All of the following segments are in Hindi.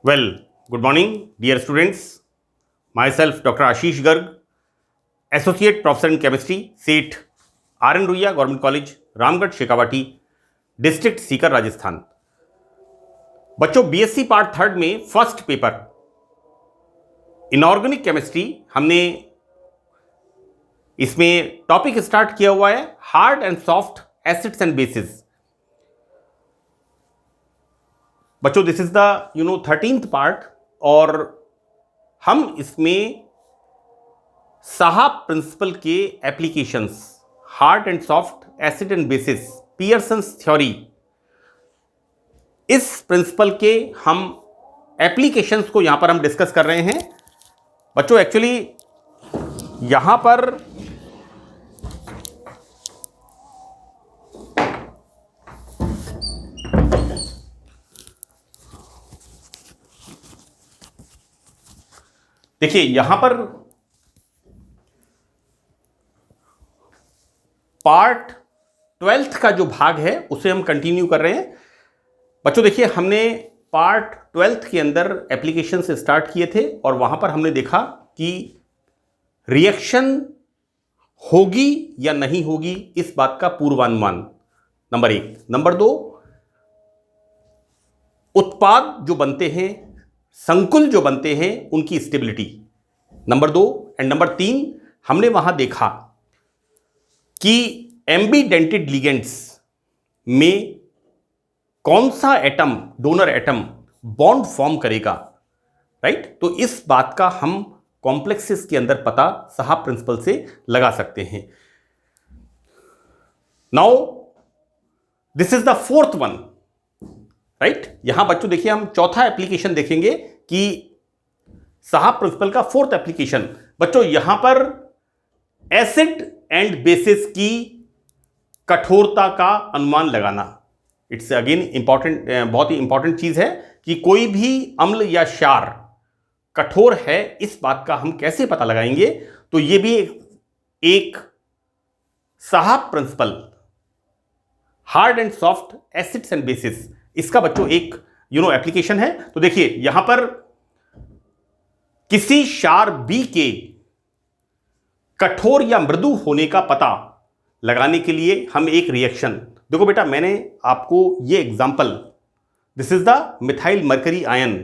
Well, good morning, dear students. Myself, Dr. Ashish Garg, Associate Professor in Chemistry, SEET, R.N. Ruia Government College, Ramgarh Shekhawati, district Sikar, Rajasthan. बच्चों, बीएससी पार्ट थर्ड में फर्स्ट पेपर इनऑर्गेनिक केमिस्ट्री हमने इसमें टॉपिक स्टार्ट किया हुआ है hard and soft acids and bases. बच्चों, this is the 13th part और हम इसमें साहा प्रिंसिपल के applications hard and soft acid and bases, Pearson's theory, इस प्रिंसिपल के हम एप्लीकेशंस को यहां पर हम डिस्कस कर रहे हैं। बच्चों, एक्चुअली यहां पर देखिए, यहां पर पार्ट 12th का जो भाग है उसे हम कंटिन्यू कर रहे हैं। बच्चों देखिए, हमने पार्ट 12th के अंदर एप्लीकेशन से स्टार्ट किए थे और वहां पर हमने देखा कि रिएक्शन होगी या नहीं होगी इस बात का पूर्वानुमान, नंबर 1। नंबर 2, उत्पाद जो बनते हैं, संकुल जो बनते हैं, उनकी स्टेबिलिटी, नंबर 2। एंड नंबर 3, हमने वहां देखा कि एम्बीडेंटेड लिगेंड्स में कौन सा atom, donor atom, bond form करेगा, राइट। तो इस बात का हम कॉम्प्लेक्सेस के अंदर पता साहा प्रिंसिपल से लगा सकते हैं। Now this is the 4th one, right. यहां बच्चों देखिए, हम चौथा एप्लीकेशन देखेंगे कि साहा प्रिंसिपल का 4th एप्लीकेशन। बच्चों, यहां पर एसिड एंड बेसिस की कठोरता का अनुमान लगाना, इट्स अगेन इंपॉर्टेंट, बहुत ही इंपॉर्टेंट चीज है कि कोई भी अम्ल या क्षार कठोर है, इस बात का हम कैसे पता लगाएंगे। तो ये भी एक साहा principle hard and soft acids and bases, इसका बच्चों एक एप्लीकेशन है। तो देखिए, यहां पर किसी क्षार बी के कठोर या मृदु होने का पता लगाने के लिए हम एक रिएक्शन, देखो बेटा, मैंने आपको ये example, this is the methyl mercury ion,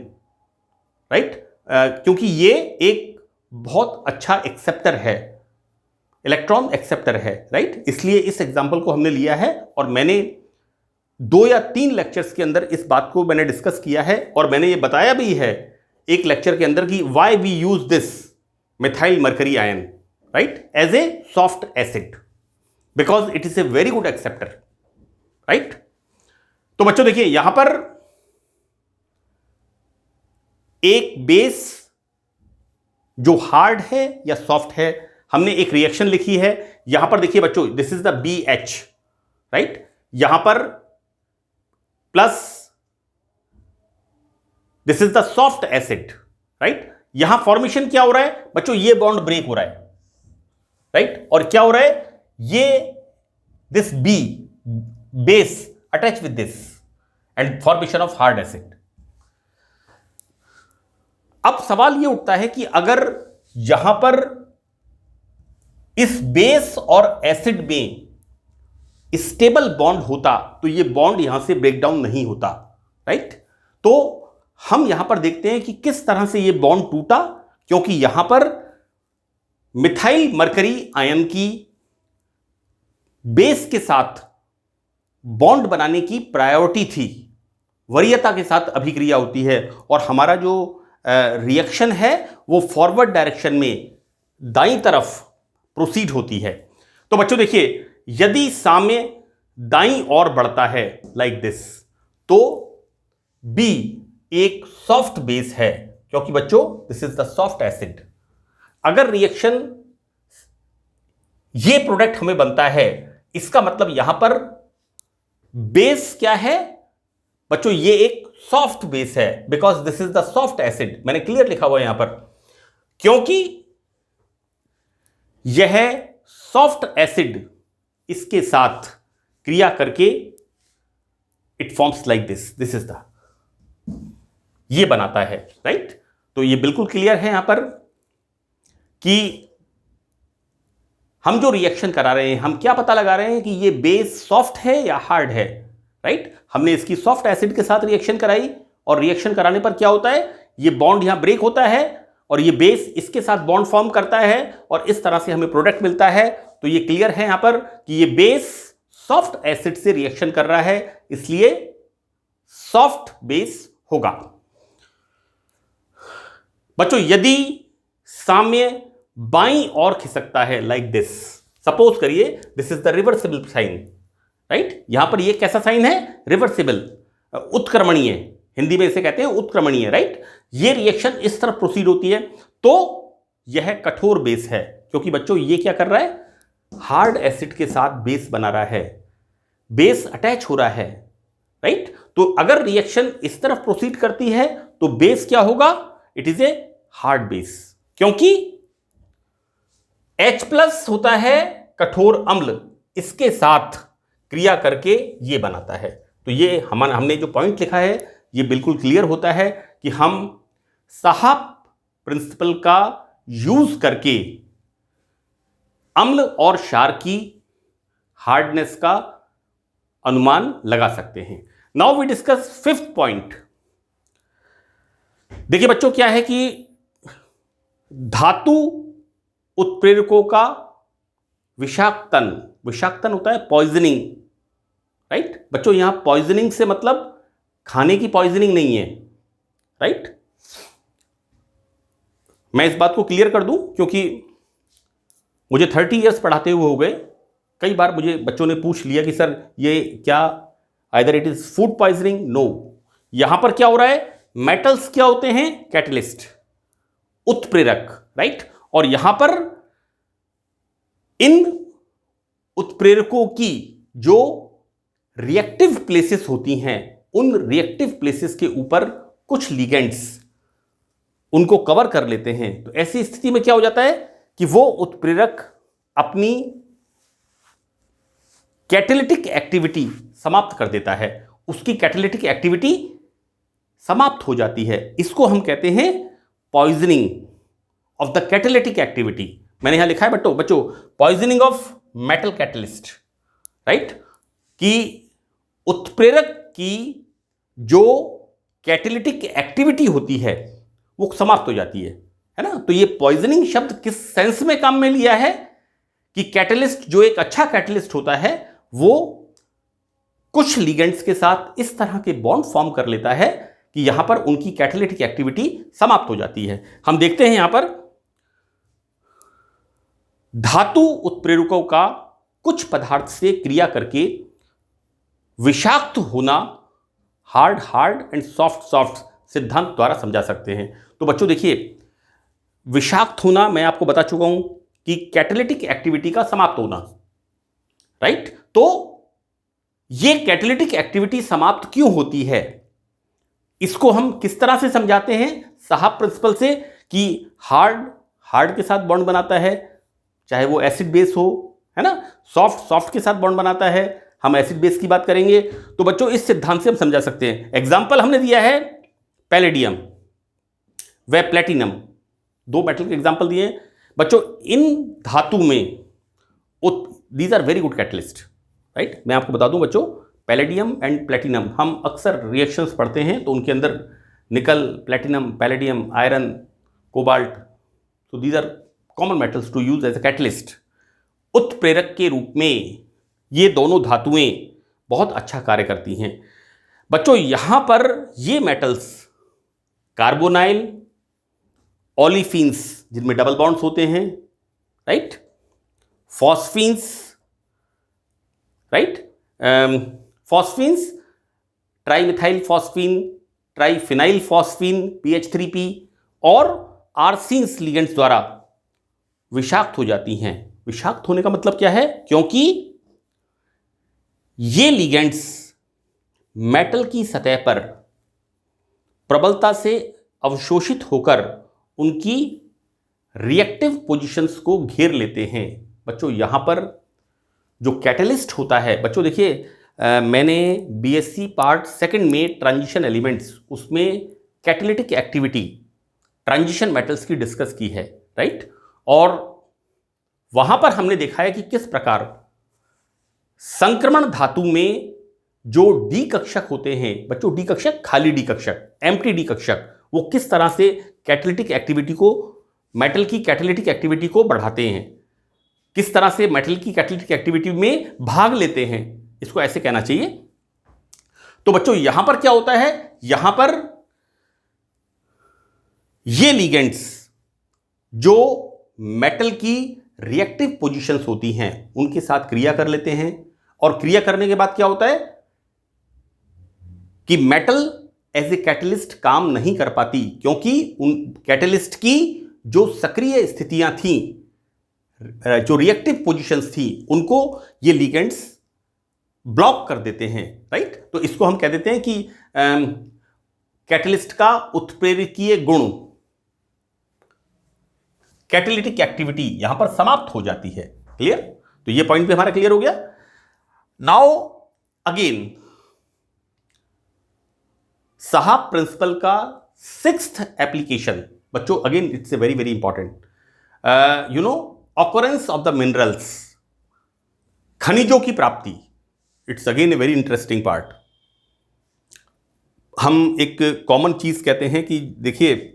right, क्योंकि ये एक बहुत अच्छा एक्सेप्टर है, इलेक्ट्रॉन एक्सेप्टर है, राइट। इसलिए इस एग्जांपल को हमने लिया है और मैंने 2 या 3 लेक्चर्स के अंदर इस बात को मैंने डिस्कस किया है और मैंने ये बताया भी है एक लेक्चर के अंदर कि why we use this methyl mercury ion, right, as a soft acid, because it is a very good acceptor, right. तो बच्चों देखिए, यहां पर एक बेस जो हार्ड है या सॉफ्ट है, हमने एक रिएक्शन लिखी है। यहां पर देखिए बच्चों, this is the BH, right. यहां पर plus this is the soft acid, right. यहां फॉर्मेशन क्या हो रहा है बच्चों, ये बॉन्ड ब्रेक हो रहा है, राइट। और क्या हो रहा है, ये this B base attach with this and formation of hard acid. अब सवाल ये उठता है कि अगर यहां पर इस बेस और एसिड में स्टेबल बॉन्ड होता तो ये बॉन्ड यहां से ब्रेक डाउन नहीं होता, राइट। तो हम यहां पर देखते हैं कि किस तरह से ये बॉन्ड टूटा, क्योंकि यहां पर मिथाइल मरकरी आयन की बेस के साथ बॉन्ड बनाने की प्रायोरिटी थी, वरीयता के साथ अभिक्रिया होती है और हमारा जो रिएक्शन है वो फॉरवर्ड डायरेक्शन में दाईं तरफ प्रोसीड होती है। तो बच्चों देखिए, यदि साम्य दाईं ओर बढ़ता है लाइक दिस, तो B एक सॉफ्ट बेस है, क्योंकि बच्चों this is the soft acid. अगर रिएक्शन ये प्रोडक्ट हमें बनता है, इसका मतलब यहां पर बेस क्या है बच्चों, ये एक सॉफ्ट बेस है, because this is the soft acid. मैंने क्लियर लिखा हुआ है यहां पर, क्योंकि यह सॉफ्ट एसिड इसके साथ क्रिया करके it forms like this, this is the ये बनाता है, राइट। तो ये बिल्कुल क्लियर है यहां पर कि हम जो रिएक्शन करा रहे हैं, हम क्या पता लगा रहे हैं कि ये बेस सॉफ्ट है या हार्ड है, राइट। हमने इसकी सॉफ्ट एसिड के साथ रिएक्शन कराई और रिएक्शन कराने पर क्या होता है, ये बॉन्ड यहां ब्रेक होता है और ये बेस इसके साथ बॉन्ड फॉर्म करता है और इस तरह से हमें प्रोडक्ट मिलता है। तो ये क्लियर है यहां पर कि ये बेस सॉफ्ट एसिड से रिएक्शन कर रहा है, इसलिए सॉफ्ट बेस होगा। बच्चों यदि साम्य बाईं ओर खिसकता है लाइक दिस, सपोज करिए this is the reversible sign, right. यहां पर ये कैसा साइन है, रिवर्सिबल, उत्क्रमणीय, हिंदी में इसे कहते हैं उत्क्रमणीय, राइट। ये रिएक्शन इस तरफ प्रोसीड होती है तो यह कठोर बेस है, क्योंकि बच्चों ये क्या कर रहा है, हार्ड एसिड के साथ बेस बना रहा है, बेस अटैच हो रहा है, राइट। तो अगर रिएक्शन इस तरफ प्रोसीड करती है तो बेस क्या होगा, it is a hard base, क्योंकि H+ होता है कठोर अम्ल, इसके साथ क्रिया करके ये बनाता है। तो ये हमने जो पॉइंट लिखा है ये बिल्कुल क्लियर होता है कि हम साहब प्रिंसिपल का यूज करके अम्ल और क्षार की हार्डनेस का अनुमान लगा सकते हैं। Now we discuss fifth point. देखिए बच्चों क्या है कि धातु उत्प्रेरकों का विषाक्तन होता है पॉइजनिंग, राइट। बच्चों यहां पॉइजनिंग से मतलब खाने की पॉइजनिंग नहीं है, राइट। मैं इस बात को क्लियर कर दूं क्योंकि मुझे 30 इयर्स पढ़ाते हुए हो गए, कई बार मुझे बच्चों ने पूछ लिया कि सर ये क्या either it is food poisoning, no. यहां पर क्या हो रहा है, मेटल्स क्या होते हैं, कैटलिस्ट, उत्प्रेरक, राइट। और यहां पर इन उत्प्रेरकों की जो रिएक्टिव प्लेसेस होती हैं, उन रिएक्टिव प्लेसेस के ऊपर कुछ लिगेंड्स उनको कवर कर लेते हैं। तो ऐसी स्थिति में क्या हो जाता है कि वो उत्प्रेरक अपनी कैटालिटिक एक्टिविटी समाप्त कर देता है, उसकी कैटालिटिक एक्टिविटी समाप्त हो जाती है। इसको हम कहते हैं poisoning of the catalytic activity. मैंने यहां लिखा है बच्चों poisoning of metal catalyst, right. कि उत्प्रेरक की जो कैटालिटिक एक्टिविटी होती है वो समाप्त हो जाती है ना। तो ये पॉइजनिंग शब्द किस सेंस में काम में लिया है कि कैटलिस्ट जो एक अच्छा कैटलिस्ट होता है वो कुछ लिगेंड्स के साथ इस तरह के बॉन्ड फॉर्म कर लेता है कि यहां पर उनकी कैटालिटिक एक्टिविटी समाप्त हो जाती है। हम देखते हैं यहां पर धातु उत्प्रेरकों का कुछ पदार्थ से क्रिया करके विषाक्त होना हार्ड एंड सॉफ्ट सिद्धांत द्वारा समझा सकते हैं। तो बच्चों देखिए विषाक्त होना मैं आपको बता चुका हूं कि कैटालिटिक एक्टिविटी का समाप्त होना, राइट। तो यह कैटालिटिक एक्टिविटी समाप्त क्यों होती है, इसको हम किस तरह से समझाते हैं, साहब प्रिंसिपल से, कि हार्ड के साथ बॉन्ड बनाता है, चाहे वो एसिड बेस हो, है ना, सॉफ्ट के साथ बॉन्ड बनाता है, हम एसिड बेस की बात करेंगे। तो बच्चों इस सिद्धांत से हम समझा सकते हैं। एग्जाम्पल हमने दिया है पैलेडियम व प्लेटिनम, दो मेटल के एग्जाम्पल दिए हैं बच्चों। इन धातु में these are very good catalyst, right. मैं आपको बता दूं बच्चों, पैलेडियम एंड प्लेटिनम हम अक्सर रिएक्शंस पढ़ते हैं तो उनके अंदर nickel, platinum, palladium, iron, cobalt, तो these are common metals to use as a catalyst. उत्प्रेरक के रूप में ये दोनों धातुएं बहुत अच्छा कार्य करती हैं बच्चों। यहां पर ये मेटल्स कार्बोनाइल, ओलिफिन्स जिनमें डबल बॉन्ड्स होते हैं, right, phosphines, right, phosphines, trimethyl phosphine, triphenyl phosphine PH3P और आर्सिन्स लिगेंड्स द्वारा विषाक्त हो जाती हैं। विषाक्त होने का मतलब क्या है, क्योंकि ये लिगेंड्स मेटल की सतह पर प्रबलता से अवशोषित होकर उनकी रिएक्टिव पोजीशंस को घेर लेते हैं। बच्चों यहां पर जो कैटलिस्ट होता है, बच्चों देखिए मैंने BSc पार्ट सेकंड में ट्रांजिशन एलिमेंट्स उसमें कैटालिटिक एक्टिविटी ट्रांजिशन मेटल्स की डिस्कस की है, राइट। और वहां पर हमने देखा है कि किस प्रकार संक्रमण धातु में जो डी कक्षक होते हैं बच्चों, डी कक्षक खाली डी कक्षक, एम्प्टी डी कक्षक, वो किस तरह से कैटालिटिक एक्टिविटी को, मेटल की कैटालिटिक एक्टिविटी को बढ़ाते हैं, किस तरह से मेटल की कैटालिटिक एक्टिविटी में भाग लेते हैं, इसको ऐसे कहना चाहिए। तो बच्चों यहां पर क्या होता है, यहां पर ये लिगेंड्स जो मेटल की रिएक्टिव पोजीशंस होती हैं उनके साथ क्रिया कर लेते हैं, और क्रिया करने के बाद क्या होता है कि मेटल एज ए कैटलिस्ट काम नहीं कर पाती, क्योंकि उन कैटलिस्ट की जो सक्रिय स्थितियां थी, जो रिएक्टिव पोजीशंस थी, उनको ये लिगेंड्स ब्लॉक कर देते हैं, राइट। तो इसको हम कह देते हैं कि कैटलिस्ट का उत्प्रेरकीय गुण, कैटालिटिक एक्टिविटी यहां पर समाप्त हो जाती है। क्लियर? तो ये पॉइंट भी हमारा क्लियर हो गया। नाउ अगेन साहब प्रिंसिपल का 6th एप्लीकेशन बच्चों, again it's a very very important, you know occurrence of the minerals, खनिजों की प्राप्ति। It's again a very interesting part. हम एक कॉमन चीज कहते हैं कि देखिए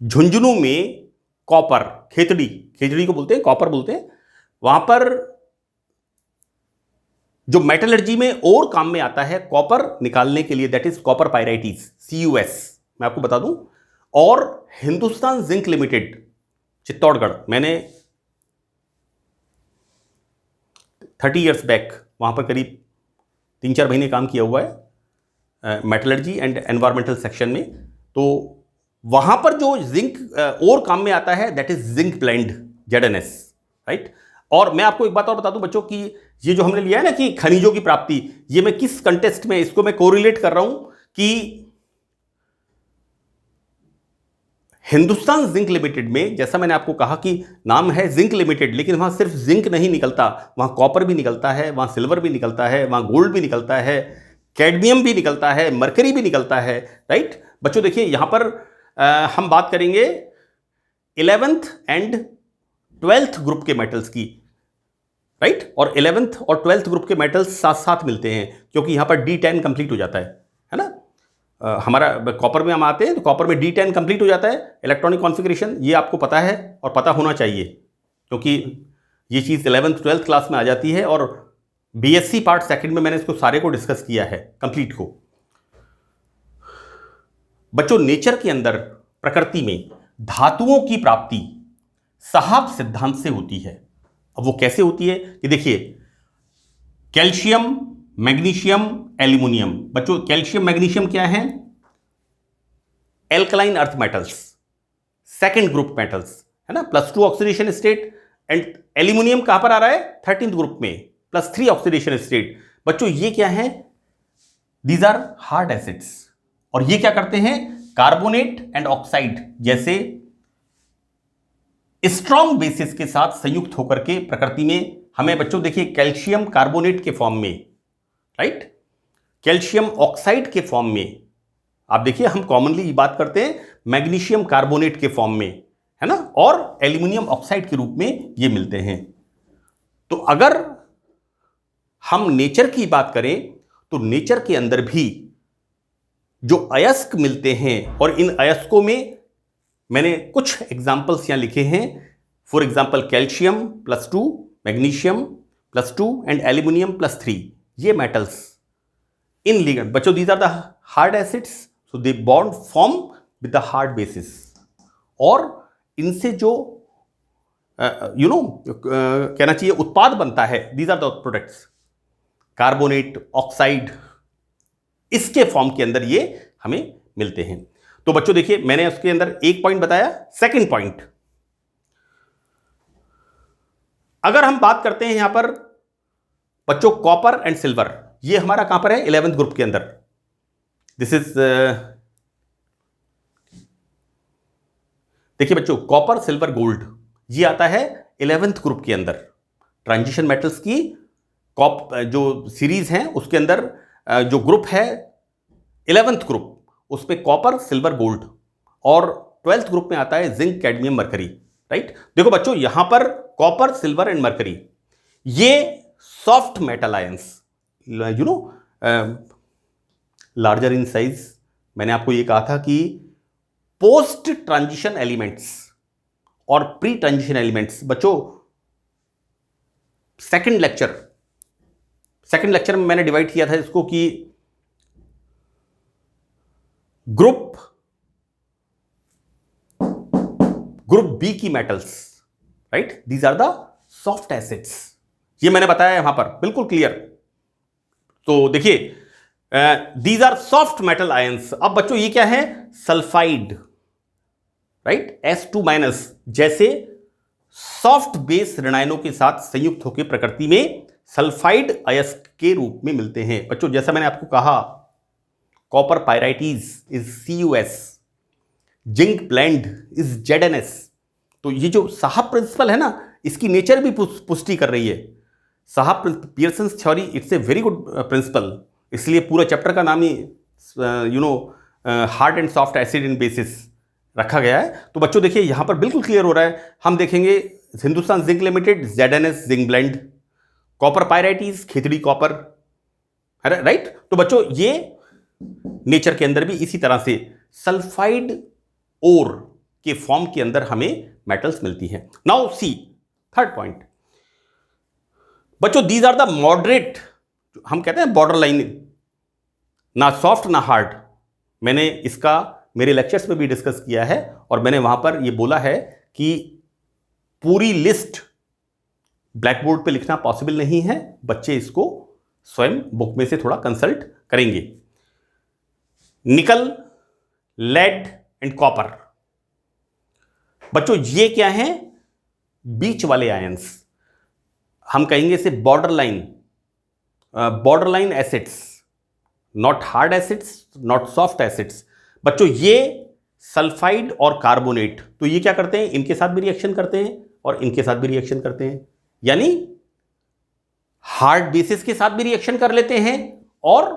झुंझुनू में कॉपर, खेतड़ी को बोलते हैं, कॉपर बोलते हैं, वहां पर जो मेटलर्जी में और काम में आता है कॉपर निकालने के लिए, that is copper pyrites, CuS, मैं आपको बता दूं। और हिंदुस्तान जिंक लिमिटेड चित्तौड़गढ़, मैंने 30 इयर्स बैक वहां पर करीब 3-4 महीने काम किया हुआ है मेटलर्जी एंड एनवायरमेंटल सेक्शन में। तो वहां पर जो जिंक और काम में आता है that is zinc blende, ZNS, right. और मैं आपको एक बात और बता दूं बच्चों कि ये जो हमने लिया है ना कि खनिजों की प्राप्ति, ये मैं किस कंटेक्स्ट में इसको मैं कोरिलेट कर रहा हूं कि हिंदुस्तान जिंक लिमिटेड में, जैसा मैंने आपको कहा कि नाम है जिंक लिमिटेड, लेकिन वहां सिर्फ जिंक नहीं निकलता, वहां कॉपर भी निकलता है, वहां सिल्वर भी निकलता है, वहां गोल्ड भी निकलता है, कैडमियम भी निकलता है, मरकरी भी निकलता है, राइट। बच्चों देखिए यहां पर हम बात करेंगे 11th एंड 12th ग्रुप के मेटल्स की, राइट। और 11th और 12th ग्रुप के मेटल्स साथ साथ मिलते हैं, क्योंकि यहां पर D10 कंप्लीट हो जाता है ना। हमारा कॉपर में हम आते हैं तो कॉपर में D10 कंप्लीट हो जाता है, इलेक्ट्रॉनिक कॉन्फ़िगरेशन, ये आपको पता है और पता होना चाहिए, क्योंकि ये चीज़ 11th 12th क्लास में आ जाती है। और BSc पार्ट सेकंड में मैंने इसको सारे को डिस्कस किया है, कंप्लीट को। बच्चों नेचर के अंदर, प्रकृति में धातुओं की प्राप्ति साहब सिद्धांत से होती है। अब वो कैसे होती है कि देखिए, कैल्शियम, मैग्नीशियम, एल्यूमिनियम। बच्चों कैल्शियम मैग्नीशियम क्या है? Alkaline earth metals, second group metals, है ना, +2 ऑक्सीडेशन स्टेट। एंड एल्यूमिनियम कहां पर आ रहा है? 13th ग्रुप में, +3 ऑक्सीडेशन स्टेट। बच्चों ये क्या है? These are hard acids. और ये क्या करते हैं? कार्बोनेट एंड ऑक्साइड जैसे स्ट्रॉन्ग बेसिस के साथ संयुक्त होकर के प्रकृति में हमें बच्चों देखिए कैल्शियम कार्बोनेट के फॉर्म में, राइट, कैल्शियम ऑक्साइड के फॉर्म में, आप देखिए हम कॉमनली बात करते हैं मैग्नीशियम कार्बोनेट के फॉर्म में, है ना, और एल्यूमिनियम ऑक्साइड के रूप में ये मिलते हैं। तो अगर हम नेचर की बात करें तो नेचर के अंदर भी जो अयस्क मिलते हैं, और इन अयस्कों में मैंने कुछ एग्जाम्पल्स यहां लिखे हैं। For example calcium +2, magnesium +2 and aluminium +3, ये मेटल्स इन लिगेंड बच्चों, these are the hard acids, so they bond form with the hard bases. और इनसे जो कहना चाहिए उत्पाद बनता है, these are the products, carbonate, oxide, इसके फॉर्म के अंदर ये हमें मिलते हैं। तो बच्चों देखिए मैंने उसके अंदर एक पॉइंट बताया। सेकंड पॉइंट, अगर हम बात करते हैं यहां पर बच्चों कॉपर एंड सिल्वर, ये हमारा कहां पर है? 11th ग्रुप के अंदर। दिस इज देखिए बच्चों कॉपर, सिल्वर, गोल्ड, ये आता है 11th ग्रुप के अंदर। ट्रांजिशन मेटल्स की जो सीरीज हैं उसके अंदर जो ग्रुप है 11th ग्रुप उस पे कॉपर सिल्वर गोल्ड, और 12th ग्रुप में आता है जिंक कैडमियम मरकरी, राइट। देखो बच्चों यहां पर कॉपर सिल्वर एंड मरकरी ये soft metal ions, you know, larger in size. मैंने आपको ये कहा था कि पोस्ट ट्रांजिशन एलिमेंट्स और प्री ट्रांजिशन एलिमेंट्स, बच्चों सेकंड लेक्चर में मैंने डिवाइड किया था इसको कि ग्रुप बी की metals, right, these are the soft acids. ये मैंने बताया यहां पर बिल्कुल क्लियर। तो देखिए these are soft metal ions. अब बच्चों ये क्या है, सल्फाइड, राइट, S2- जैसे सॉफ्ट बेस ऋणायनों के साथ संयुक्त होकर प्रकृति में सल्फाइड अयस्क के रूप में मिलते हैं। बच्चों जैसा मैंने आपको कहा, copper pyrites is CuS, zinc blende is ZnS। तो ये जो साहब प्रिंसिपल है ना, इसकी नेचर भी पुष्टि कर रही है। साहब Pearson's theory it's a very good principle, इसलिए पूरा चैप्टर का नाम ही hard and soft acid in bases रखा गया है। तो बच्चों देखिए यहां पर बिल्कुल क्लियर हो रहा है। हम देखेंगे Hindustan zinc limited ZnS zinc blende, copper pyrites Khetri copper, right. तो बच्चों ये नेचर के अंदर भी इसी तरह से सल्फाइड ओर के फॉर्म के अंदर हमें मेटल्स मिलती हैं। नाउ सी थर्ड पॉइंट, बच्चों दीज आर द मॉडरेट, हम कहते हैं बॉर्डर लाइन, ना सॉफ्ट ना हार्ड। मैंने इसका मेरे लेक्चर्स में भी डिस्कस किया है और मैंने वहां पर यह बोला है कि पूरी लिस्ट ब्लैक बोर्ड पे लिखना पॉसिबल नहीं है, बच्चे इसको स्वयं बुक में से थोड़ा कंसल्ट करेंगे। निकल, लेड एंड कॉपर, बच्चों ये क्या है, बीच वाले आयंस, हम कहेंगे इसे border line acids, not hard acids, not soft acids. बच्चों ये सल्फाइड और कार्बोनेट, तो ये क्या करते हैं, इनके साथ भी रिएक्शन करते हैं और इनके साथ भी रिएक्शन करते हैं, यानी हार्ड बेसिस के साथ भी रिएक्शन कर लेते हैं और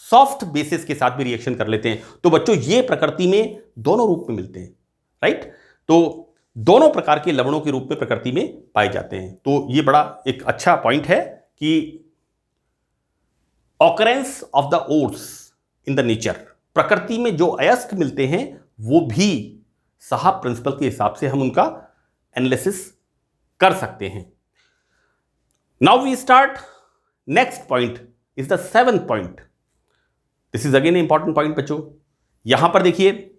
सॉफ्ट बेसिस के साथ भी रिएक्शन कर लेते हैं। तो बच्चों ये प्रकृति में दोनों रूप में मिलते हैं, राइट। तो दोनों प्रकार के लवणों के रूप में प्रकृति में पाए जाते हैं। तो ये बड़ा एक अच्छा पॉइंट है कि occurrence of the ores in the nature, प्रकृति में जो अयस्क मिलते हैं वो भी साहब प्रिंसिपल के हिसाब से हम उनका एनालिसिस कर सकते हैं। Now we start, next point is the 7th point. This is again important point बच्चों। यहां पर देखिए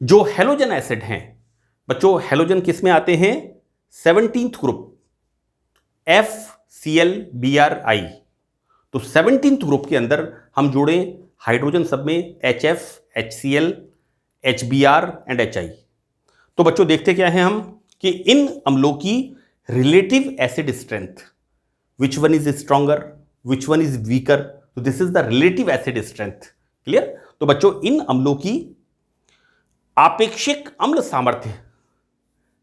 जो हेलोजन एसिड हैं, बच्चों हेलोजन किस में आते हैं, 17th ग्रुप FClBrI। तो 17th ग्रुप के अंदर हम जोड़ें हाइड्रोजन सब में HF, HCl, HBr and HI। तो बच्चों देखते क्या हैं हम कि इन अम्लों की relative acid strength, which one is stronger, which one is weaker, तो this is the relative acid strength, clear. तो बच्चों इन अम्लों की आपेक्षिक अम्ल सामर्थ्य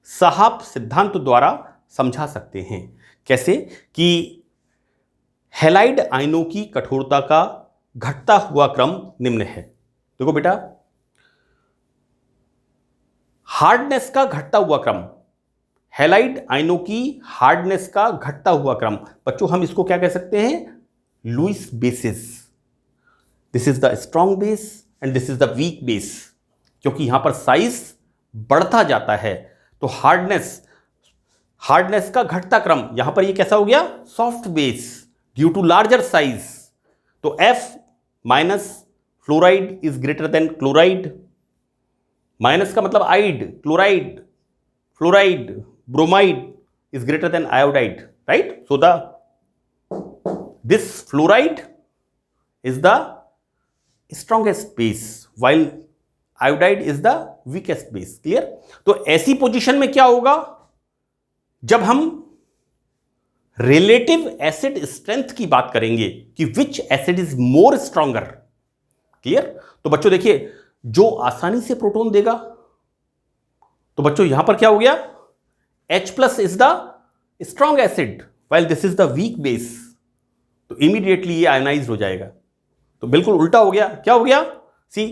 साहब सिद्धांत द्वारा समझा सकते हैं। कैसे कि हैलाइड आयनों की कठोरता का घटता हुआ क्रम निम्न है। देखो बेटा, हार्डनेस का घटता हुआ क्रम, हैलाइड आयनों की हार्डनेस का घटता हुआ क्रम, बच्चों हम इसको क्या कह सकते हैं, Lewis bases. This is the strong base and this is the weak base, क्योंकि यहां पर साइज बढ़ता जाता है। तो हार्डनेस का घटता क्रम, यहां पर ये कैसा हो गया, soft base due to larger size. तो F- fluoride is greater than chloride, minus का मतलब ide, chloride, fluoride, bromide is greater than iodide, right. So this fluoride is the strongest base while iodide is the weakest base, clear. तो ऐसी पोजीशन में क्या होगा, जब हम रिलेटिव एसिड स्ट्रेंथ की बात करेंगे कि विच acid is more stronger, clear. तो बच्चों देखिए जो आसानी से प्रोटॉन देगा, तो बच्चों यहां पर क्या हो गया, H+ is the strong acid while this is the weak base, तो इमीडिएटली ये आयोनाइज हो जाएगा। तो बिल्कुल उल्टा हो गया। क्या हो गया? सी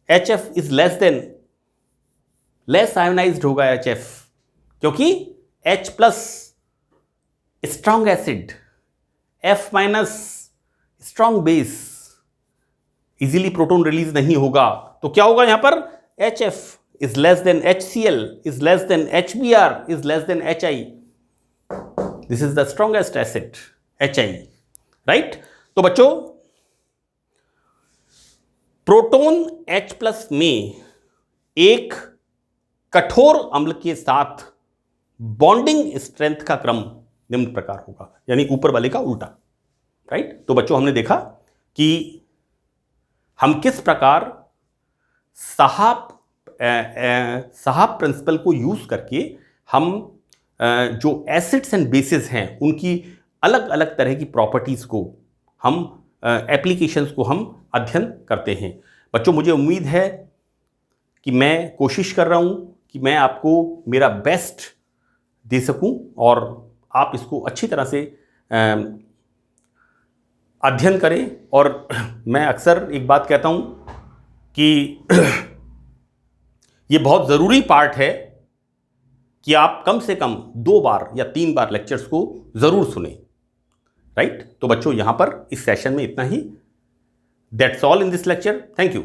HF इज लेस आयोनाइज्ड होगा HF, क्योंकि H plus strong acid, F minus strong base, easily proton release नहीं होगा। तो क्या होगा यहां पर? HF is less than HCl, is less than HBr, is less than HI. This is the strongest acid, HI, right? तो बच्चों, प्रोटॉन H प्लस में एक कठोर अम्ल के साथ बॉन्डिंग स्ट्रेंथ का क्रम निम्न प्रकार होगा, यानी ऊपर वाले का उल्टा, राइट? तो बच्चों, हमने देखा कि हम किस प्रकार साहब प्रिंसिपल को यूज करके हम जो एसिड्स एंड बेसिस हैं उनकी अलग अलग तरह की प्रॉपर्टीज को हम एप्लीकेशंस को हम अध्ययन करते हैं। बच्चों, मुझे उम्मीद है कि मैं कोशिश कर रहा हूं कि मैं आपको मेरा बेस्ट दे सकूं और आप इसको अच्छी तरह से अध्ययन करें। और मैं अक्सर एक बात कहता हूं कि ये बहुत ज़रूरी पार्ट है कि आप कम से कम 2 बार या 3 बार लेक्चर्स को ज़रूर सुने, राइट? तो बच्चों, यहां पर इस सेशन में इतना ही। That's all in this lecture. Thank you.